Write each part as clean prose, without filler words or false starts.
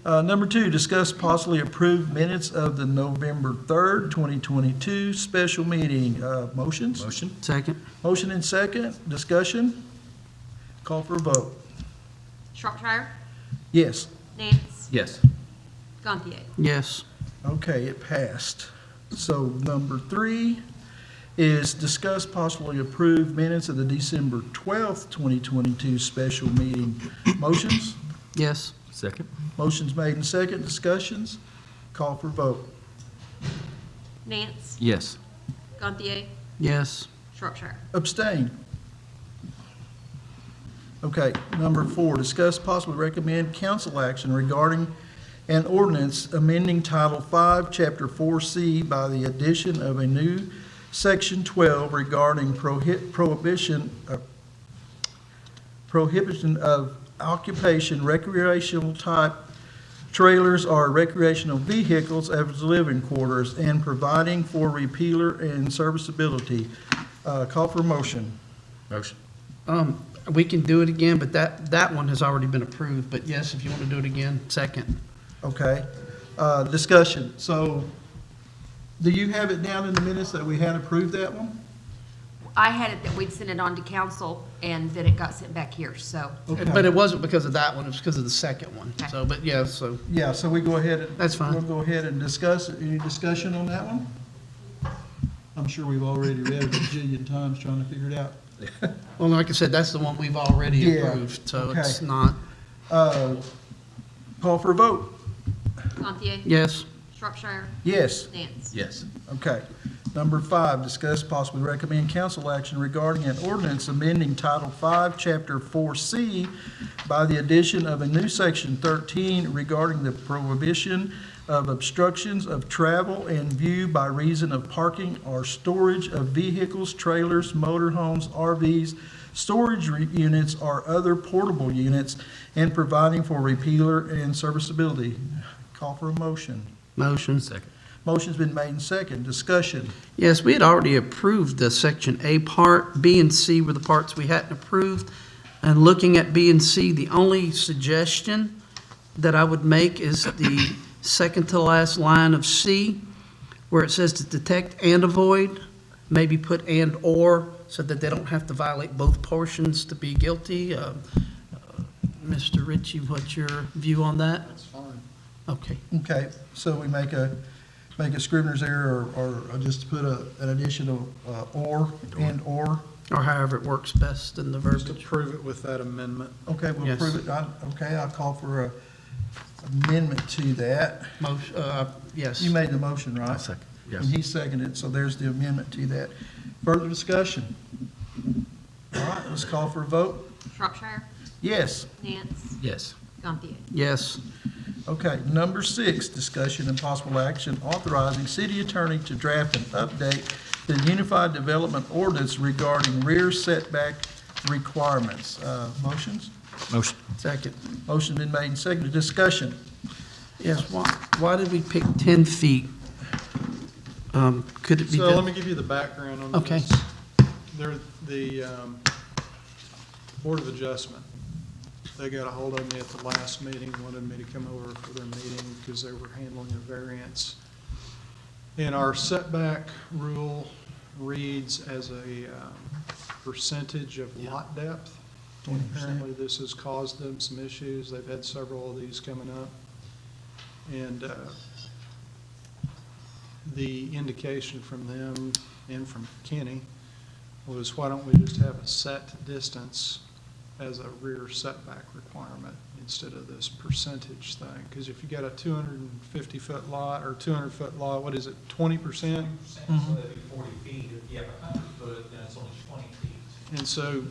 Number 2, discuss possibly approve minutes of the November 3rd, 2022 special meeting. Motions? Motion? Second. Motion and second. Discussion? Call for a vote. Shropshire, Yes. Nance, Yes. Gantier. Yes. Okay, it passed. So number 3 is discuss possibly approve minutes of the December 12th, 2022 special meeting. Motions? Yes. Second? Motion's made and second. Discussions? Call for vote. Nance, Yes. Gantier, Yes. Shropshire. Abstain. Okay, number 4, discuss possibly recommend council action regarding an ordinance amending Title 5, Chapter 4C by the addition of a new Section 12 regarding prohibition of occupation, recreational type trailers or recreational vehicles as living quarters, and providing for repealer and serviceability. Call for motion. Motion? We can do it again, but that one has already been approved. But yes, if you want to do it again, second. Okay. Discussion. So, do you have it down in the minutes that we had approved that one? I had it that we'd send it on to council and then it got sent back here, so. Okay. But it wasn't because of that one, it was because of the second one. Okay. So, but yeah, so, Yeah, so we go ahead and. That's fine. We'll go ahead and discuss it. Any discussion on that one? I'm sure we've already read it a bajillion times trying to figure it out. well, like I said, that's the one we've already Yeah, approved, so okay. it's not, Call for a vote. Gantier, yes. Shropshire, Yes. Nance. Yes. Okay. Number 5, discuss possibly recommend council action regarding an ordinance amending Title 5, Chapter 4C by the addition of a new Section 13 regarding the prohibition of obstructions of travel and view by reason of parking or storage of vehicles, trailers, motorhomes, RVs, storage units, or other portable units, and providing for repealer and serviceability. Call for a motion. Motion. Second? Motion's been made and second. Discussion. Yes, we had already approved the Section A part. B and C were the parts we hadn't approved. And looking at B and C, the only suggestion that I would make is the second to last line of C, where it says to detect and avoid, maybe put and or, so that they don't have to violate both portions to be guilty. Mr. Ritchie, what's your view on that? That's fine. Okay. Okay, so we make a Scrivener's error or just put an additional or and or. Or however it works best in the Just verbiage. approve it with that amendment. Okay, we'll Yes. prove it. Okay, I'll call for a amendment to that. Motion, yes. You made the motion, right? Second? And Yes. he seconded, so there's the amendment to that. Further discussion? All right, let's call for a vote. Shropshire, Yes. Nance, Yes. Gantier. Yes. Okay, number 6, discussion and possible action authorizing city attorney to draft and update the Unified Development Ordinance regarding rear setback requirements. Motions? Motion? Second. Motion been made and seconded. Discussion. Yes, why did we pick 10 feet? Could it be? So let me give you the background on this. Okay. The Board of Adjustment, they got a hold of me at the last meeting, wanted me to come over for their meeting because they were handling a variance. And our setback rule reads as a percentage of lot depth. And 20%. apparently this has caused them some issues. They've had several of these coming up. And the indication from them and from Kenny was, why don't we just have a set distance as a rear setback requirement instead of this percentage thing? Because if you got a 250-foot lot or 200-foot lot, what is it, 20%? 20%, so that'd be 40 feet. If you have 100 foot, then it's only 20 feet. And so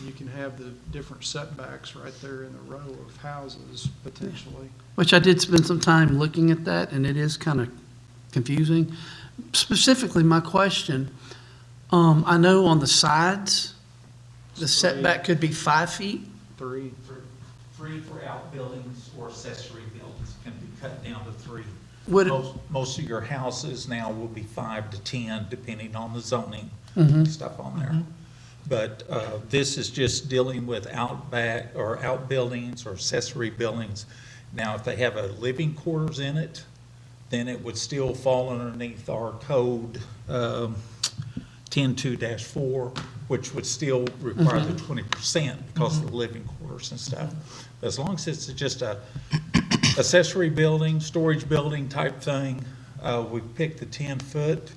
you can have the different setbacks right there in the row of houses potentially. Which I did spend some time looking at that, and it is kind of confusing. Specifically, my question, I know on the sides, the setback could be 5 feet. 3. Three for outbuildings or accessory buildings can be cut down to 3. Would it, Most of your houses now will be 5 to 10, depending on the zoning stuff on there. But this is just dealing with outback or outbuildings or accessory buildings. Now, if they have a living quarters in it, then it would still fall underneath our code, 10-2-4, which would still require the 20% because of the living quarters and stuff. As long as it's just a accessory building, storage building type thing, we picked the 10-foot,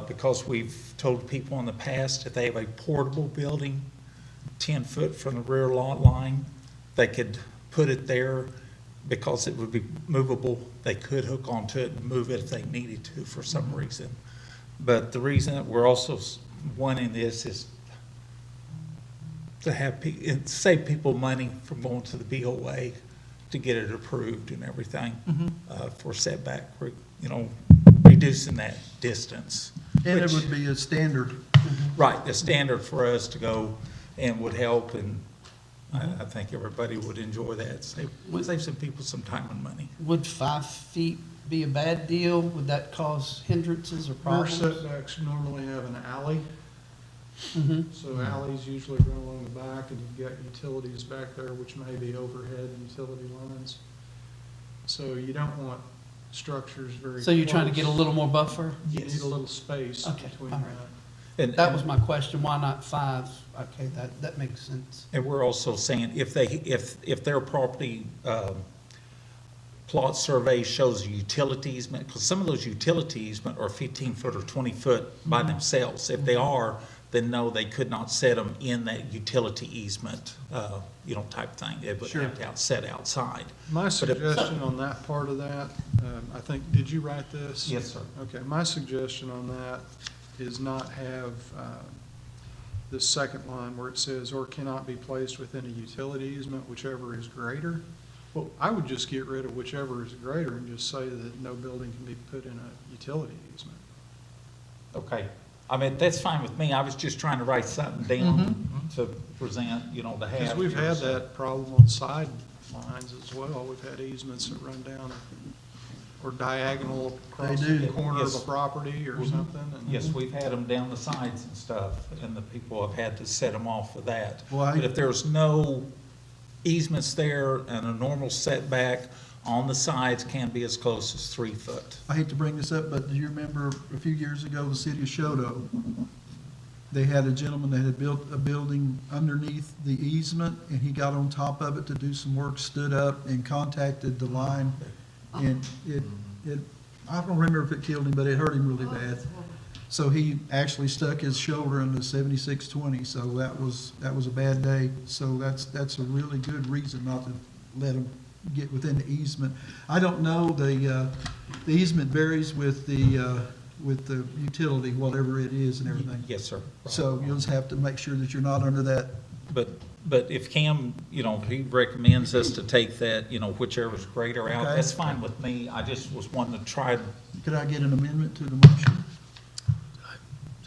because we've told people in the past if they have a portable building, 10 foot from the rear lot line, they could put it there because it would be movable. They could hook onto it and move it if they needed to for some reason. But the reason that we're also wanting this is to have, save people money from going to the BOA to get it approved and everything, for setback, reducing that distance. And it which- would be a standard. Right, the standard for us to go and would help, and I think everybody would enjoy that. Save some people some time and money. Would 5 feet be a bad deal? Would that cause hindrances or Rear problems? setbacks normally have an alley, Mhm. so alleys usually run along the back, and you've got utilities back there, which may be overhead utility lines. So you don't want structures very close. So you're trying to get a little more buffer? You need a little space Okay, between all that. right. And- That was my question, why not 5? Okay, that makes sense. And we're also saying if their property, plot survey shows a utility easement, because some of those utility easement are 15 foot or 20 foot by themselves. If they are, then no, they could not set them in that utility easement, type thing. It would have to set outside. My But if- suggestion on that part of that, I think, did you write this? Yes, sir. Okay, my suggestion on that is not have the second line where it says, or cannot be placed within a utility easement, whichever is greater. Well, I would just get rid of whichever is greater and just say that no building can be put in a utility easement. Okay. I mean, that's fine with me. I was just trying to write something down to present, to have. Because we've here, had so. that problem on sidelines as well. We've had easements that run down or diagonal across They the do. corner of Yes. a property or something. and- Yes, we've had them down the sides and stuff, and the people have had to set them off for that. Well, But if there's no easements there and a normal setback on the sides can be as close as 3 foot. I hate to bring this up, but do you remember a few years ago, the city of Shodo? They had a gentleman that had built a building underneath the easement, and he got on top of it to do some work, stood up and contacted the line. And I don't remember if it killed him, but it hurt him really bad. So he actually stuck his shoulder in the 7620, so that was a bad day. So that's a really good reason not to let him get within the easement. I don't know, the easement varies with the utility, whatever it is and everything. Yes, sir. So you'll just have to make sure that you're not under that. But if Cam, he recommends us to take that, whichever's greater out, Okay. that's fine with me. I just was wanting to try, Could I get an amendment to the motion?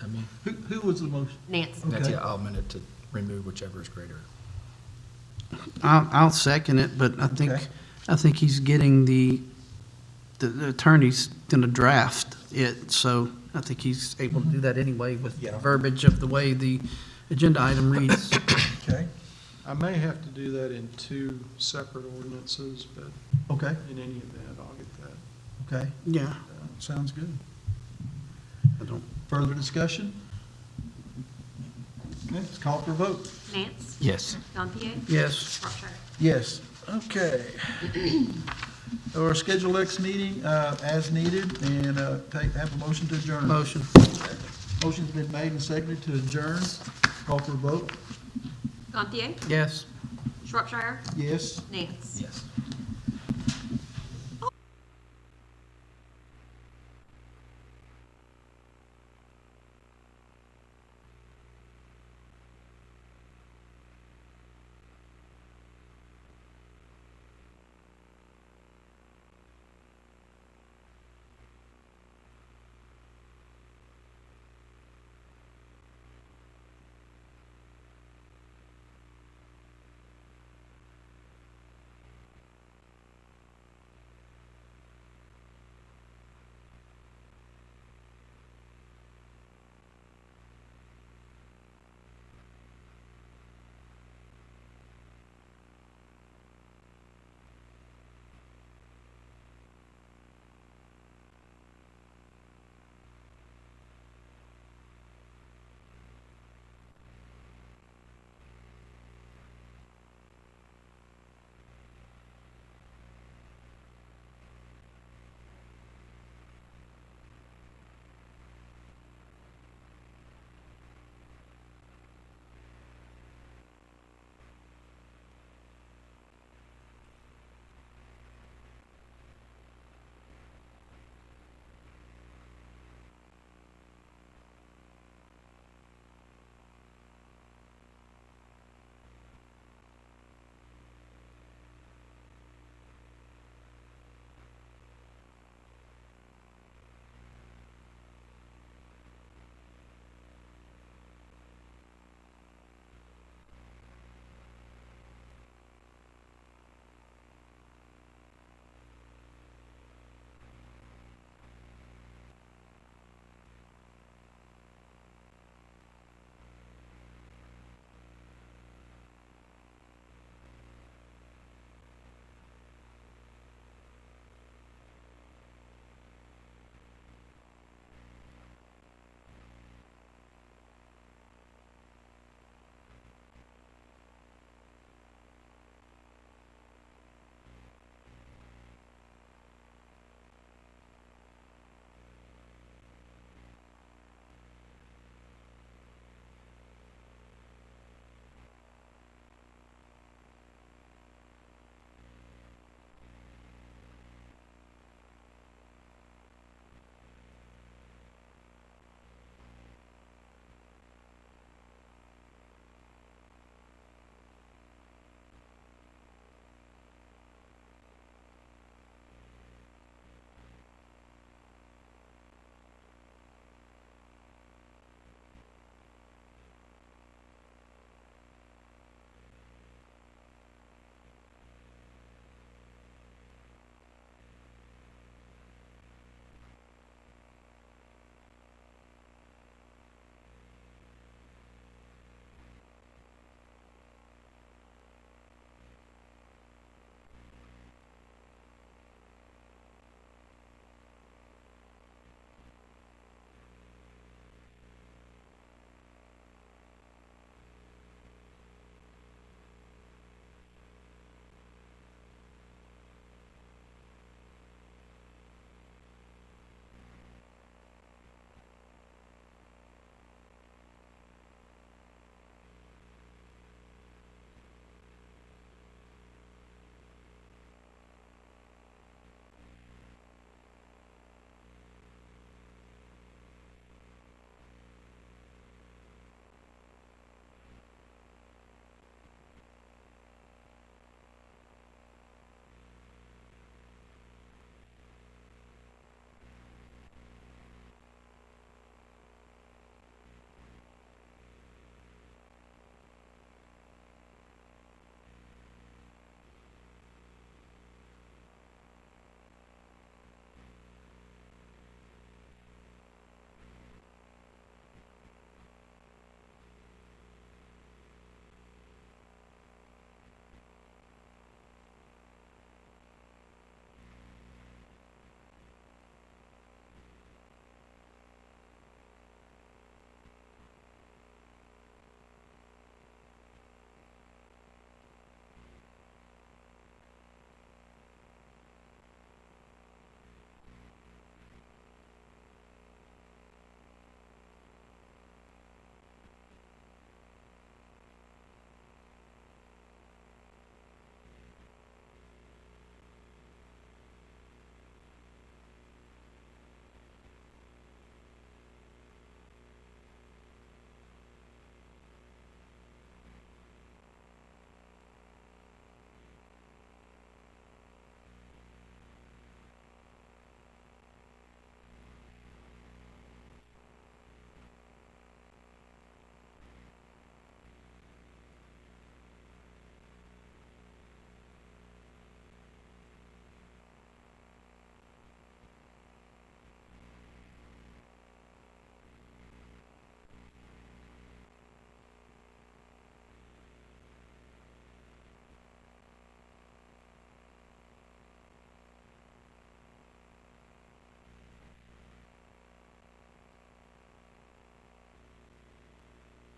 I mean, Who was the motion? Nance. that's, Okay. yeah, I'll amend it to remove whichever is greater. I'll second it, but Okay. I think he's getting the attorney's gonna draft it, so I think he's able to do that anyway with the Yeah. verbiage of the way the agenda item reads. Okay, I may have to do that in 2 separate ordinances, but okay, in any event, I'll get that okay. Yeah. done. Sounds good. I don't, Further discussion? Okay, let's call for a vote. Nance. Yes. Gantier. yes. Shropshire. Yes, okay. Our schedule next meeting, as needed, and, have a motion to adjourn. Motion. Motion's been made and seconded to adjourn. Call for a vote. Gantier. Yes. Shropshire. Yes. Nance. Yes.